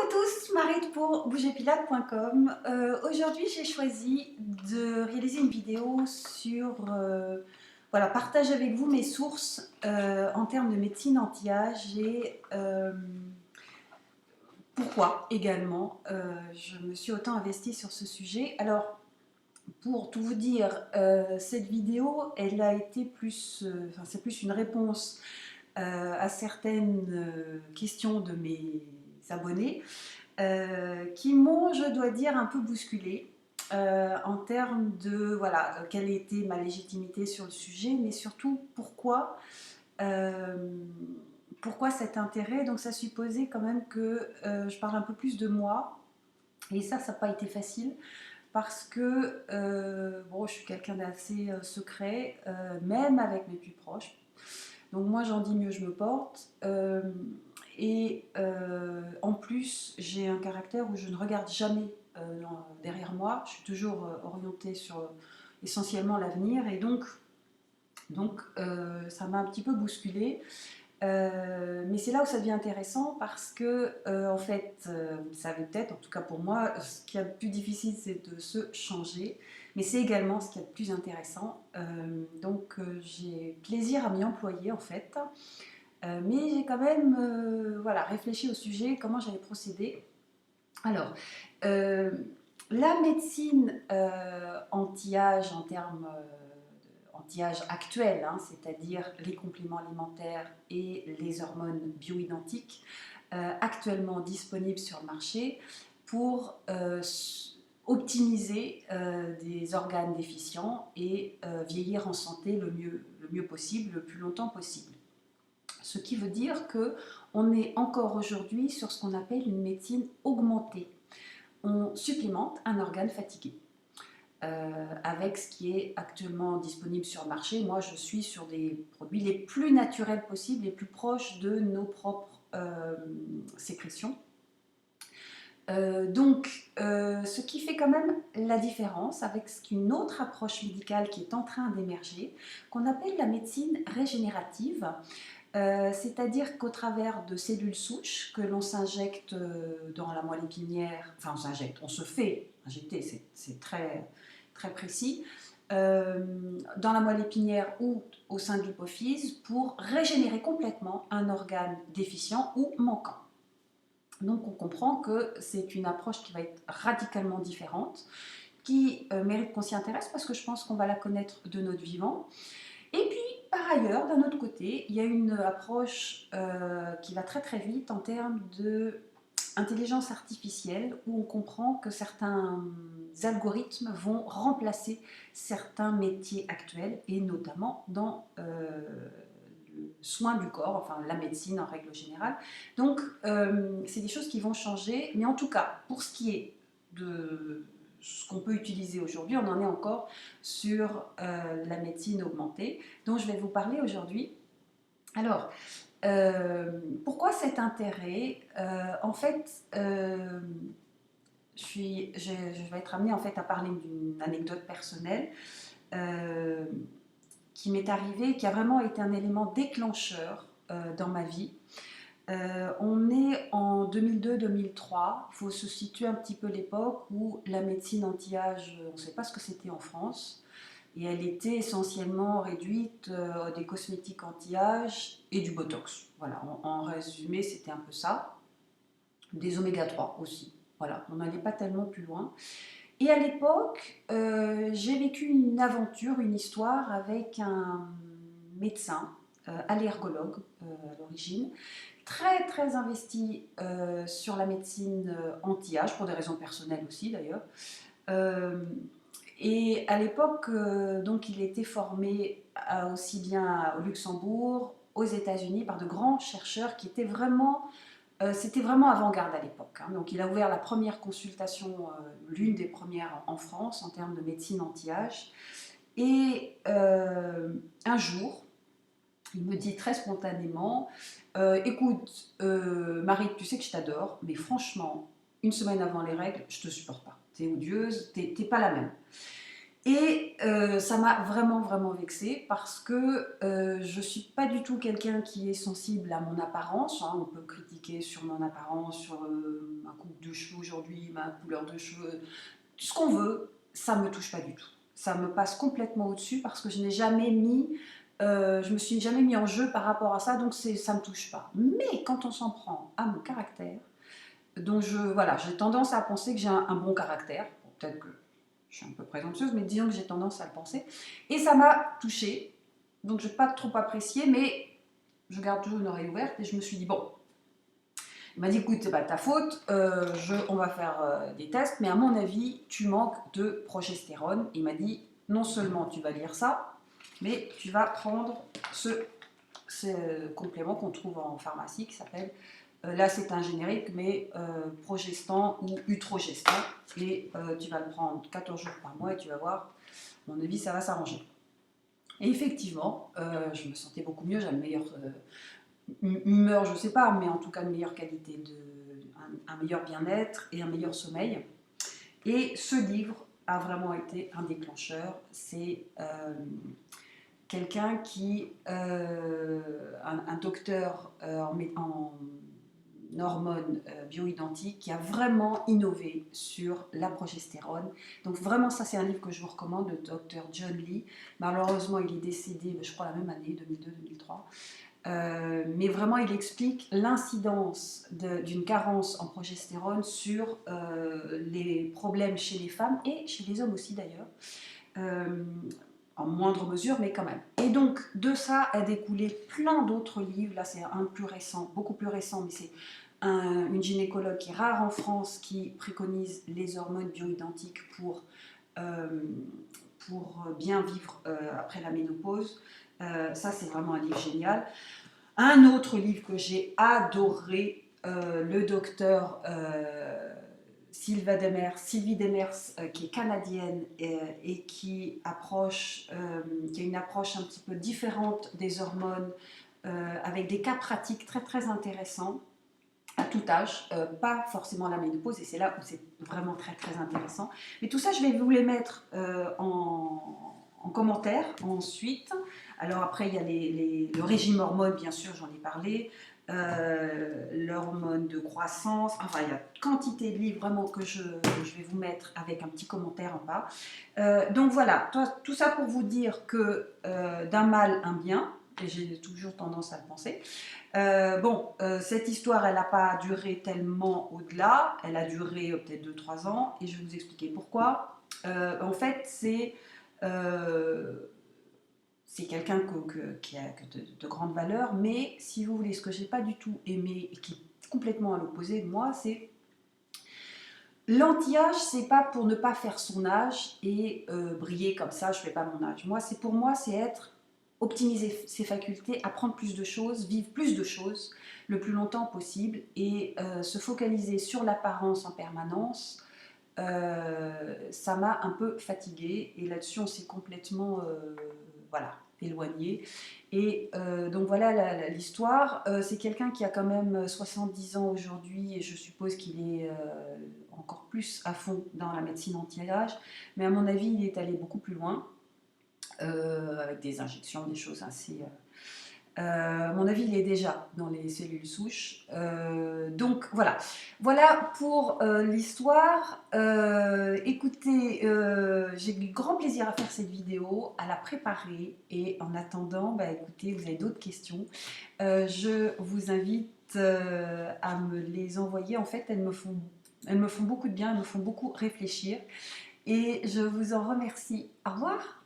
tous, Marie pour bougerpilates.com. Aujourd'hui, j'ai choisi de réaliser une vidéo sur voilà, partager avec vous mes sources en termes de médecine anti-âge et pourquoi également je me suis autant investie sur ce sujet. Alors, pour tout vous dire, cette vidéo, elle a été plus, enfin, c'est plus une réponse à certaines questions de mes abonnés qui m'ont, je dois dire, un peu bousculé en termes de voilà, quelle était ma légitimité sur le sujet, mais surtout euh, pourquoi cet intérêt. Donc ça supposait quand même que je parle un peu plus de moi, et ça n'a pas été facile. Parce que bon, je suis quelqu'un d'assez secret, même avec mes plus proches. Donc moi j'en dis mieux je me porte. En plus, j'ai un caractère où je ne regarde jamais derrière moi. Je suis toujours orientée sur essentiellement l'avenir. Et donc ça m'a un petit peu bousculée. Mais c'est là où ça devient intéressant parce que, en fait, vous savez peut-être, en tout cas pour moi, ce qu'il y a de plus difficile, c'est de se changer. Mais c'est également ce qu'il y a de plus intéressant. J'ai plaisir à m'y employer, en fait. Mais j'ai quand même voilà, réfléchi au sujet, comment j'allais procéder. Alors, euh, la médecine anti-âge en termes anti-âge actuel, hein, c'est-à-dire les compléments alimentaires et les hormones bioidentiques, actuellement disponibles sur le marché pour optimiser des organes déficients et vieillir en santé le mieux possible, le plus longtemps possible. Ce qui veut dire qu'on est encore aujourd'hui sur ce qu'on appelle une médecine augmentée. On supplémente un organe fatigué. Avec ce qui est actuellement disponible sur le marché. Moi, je suis sur des produits les plus naturels possibles, les plus proches de nos propres sécrétions. Ce qui fait quand même la différence avec une autre approche médicale qui est en train d'émerger, qu'on appelle la médecine régénérative. C'est-à-dire qu'au travers de cellules souches que l'on s'injecte dans la moelle épinière, enfin on s'injecte, on se fait injecter, c'est très, très précis, dans la moelle épinière ou au sein de l'hypophyse pour régénérer complètement un organe déficient ou manquant. Donc on comprend que c'est une approche qui va être radicalement différente, qui mérite qu'on s'y intéresse parce que je pense qu'on va la connaître de notre vivant. Et puis, par ailleurs, d'un autre côté, il y a une approche qui va très très vite en termes d'intelligence artificielle, où on comprend que certains algorithmes vont remplacer certains métiers actuels, et notamment dans le soin du corps, enfin la médecine en règle générale. Donc, c'est des choses qui vont changer, mais en tout cas, pour ce qui est de ce qu'on peut utiliser aujourd'hui, on en est encore sur la médecine augmentée, dont je vais vous parler aujourd'hui. Alors, pourquoi cet intérêt En fait, je vais être amenée en fait à parler d'une anecdote personnelle euh, qui m'est arrivée, qui a vraiment été un élément déclencheur dans ma vie. On est en 2002-2003, il faut se situer un petit peu l'époque où la médecine anti-âge, on ne sait pas ce que c'était en France, et elle était essentiellement réduite à des cosmétiques anti-âge et du Botox. Voilà, en résumé, c'était un peu ça. Des oméga 3 aussi. Voilà, on n'allait pas tellement plus loin. Et à l'époque, j'ai vécu une aventure, une histoire avec un médecin, allergologue à l'origine, très très investi sur la médecine anti-âge, pour des raisons personnelles aussi d'ailleurs. Euh, et à l'époque, donc il était formé aussi bien au Luxembourg, aux États-Unis, par de grands chercheurs qui étaient vraiment c'était vraiment avant-garde à l'époque. Hein. Donc il a ouvert la première consultation, l'une des premières en France en termes de médecine anti-âge. Et un jour, il me dit très spontanément écoute, Marie, tu sais que je t'adore, mais franchement, une semaine avant les règles, je te supporte pas. T'es odieuse, t'es pas la même. Et ça m'a vraiment, vraiment vexée parce que je ne suis pas du tout quelqu'un qui est sensible à mon apparence, hein. On peut critiquer sur mon apparence, sur ma coupe de cheveux aujourd'hui, ma couleur de cheveux, tout ce qu'on veut, ça ne me touche pas du tout. Ça me passe complètement au-dessus parce que je n'ai jamais mis, je me suis jamais mis en jeu par rapport à ça, donc ça ne me touche pas. Mais quand on s'en prend à mon caractère, donc voilà, j'ai tendance à penser que j'ai un bon caractère, bon, peut-être que je suis un peu présomptueuse, mais disons que j'ai tendance à le penser, et ça m'a touchée, donc je n'ai pas trop apprécié, mais je garde toujours une oreille ouverte, et je me suis dit, bon, il m'a dit, écoute, c'est pas ta faute, on va faire des tests, mais à mon avis, tu manques de progestérone. Il m'a dit, non seulement tu vas lire ça, mais tu vas prendre ce complément qu'on trouve en pharmacie qui s'appelle, là c'est un générique, mais progestan ou utrogestan, et tu vas le prendre 14 jours par mois et tu vas voir, à mon avis, ça va s'arranger. Et effectivement, je me sentais beaucoup mieux, j'avais une meilleure humeur, je ne sais pas, mais en tout cas une meilleure qualité un meilleur bien-être et un meilleur sommeil. Et ce livre a vraiment été un déclencheur. C'est quelqu'un qui, un docteur en hormones bioidentiques, qui a vraiment innové sur la progestérone. Donc vraiment, ça c'est un livre que je vous recommande, le docteur John Lee. Malheureusement, il est décédé, je crois, la même année, 2002-2003. Mais vraiment, il explique l'incidence d'une carence en progestérone sur les problèmes chez les femmes et chez les hommes aussi d'ailleurs, en moindre mesure, mais quand même. Et donc, de ça a découlé plein d'autres livres. Là, c'est un plus récent, beaucoup plus récent, mais c'est une gynécologue qui est rare en France, qui préconise les hormones bioidentiques euh, pour bien vivre après la ménopause. Ça, c'est vraiment un livre génial. Un autre livre que j'ai adoré, le docteur Sylvie Demers, qui est canadienne et qui a une approche un petit peu différente des hormones, avec des cas pratiques très très intéressants à tout âge, pas forcément la ménopause, et c'est là où c'est vraiment très très intéressant. Mais tout ça, je vais vous les mettre en commentaire ensuite. Alors après, il y a le régime hormone, bien sûr, j'en ai parlé, l'hormone de croissance, enfin il y a quantité de livres vraiment que je vais vous mettre avec un petit commentaire en bas. Donc voilà, tout ça pour vous dire que d'un mal, un bien, et j'ai toujours tendance à le penser. Cette histoire, elle n'a pas duré tellement au-delà, elle a duré peut-être 2-3 ans, et je vais vous expliquer pourquoi. En fait, c'est quelqu'un qui a de grandes valeurs, mais si vous voulez, ce que je n'ai pas du tout aimé, et qui est complètement à l'opposé de moi, c'est l'anti-âge, c'est pas pour ne pas faire son âge et briller comme ça, je fais pas mon âge. Pour moi, c'est optimiser ses facultés, apprendre plus de choses, vivre plus de choses le plus longtemps possible et se focaliser sur l'apparence en permanence. Ça m'a un peu fatiguée et là-dessus on s'est complètement voilà, éloigné. Et donc voilà l'histoire. C'est quelqu'un qui a quand même 70 ans aujourd'hui et je suppose qu'il est encore plus à fond dans la médecine anti-âge, mais à mon avis il est allé beaucoup plus loin. Avec des injections, des choses assez... à mon avis, il est déjà dans les cellules souches. Donc voilà, voilà pour l'histoire. Écoutez, j'ai eu grand plaisir à faire cette vidéo, à la préparer. Et en attendant, bah, écoutez, vous avez d'autres questions. Je vous invite à me les envoyer. En fait, elles me font beaucoup de bien, elles me font beaucoup réfléchir. Et je vous en remercie. Au revoir.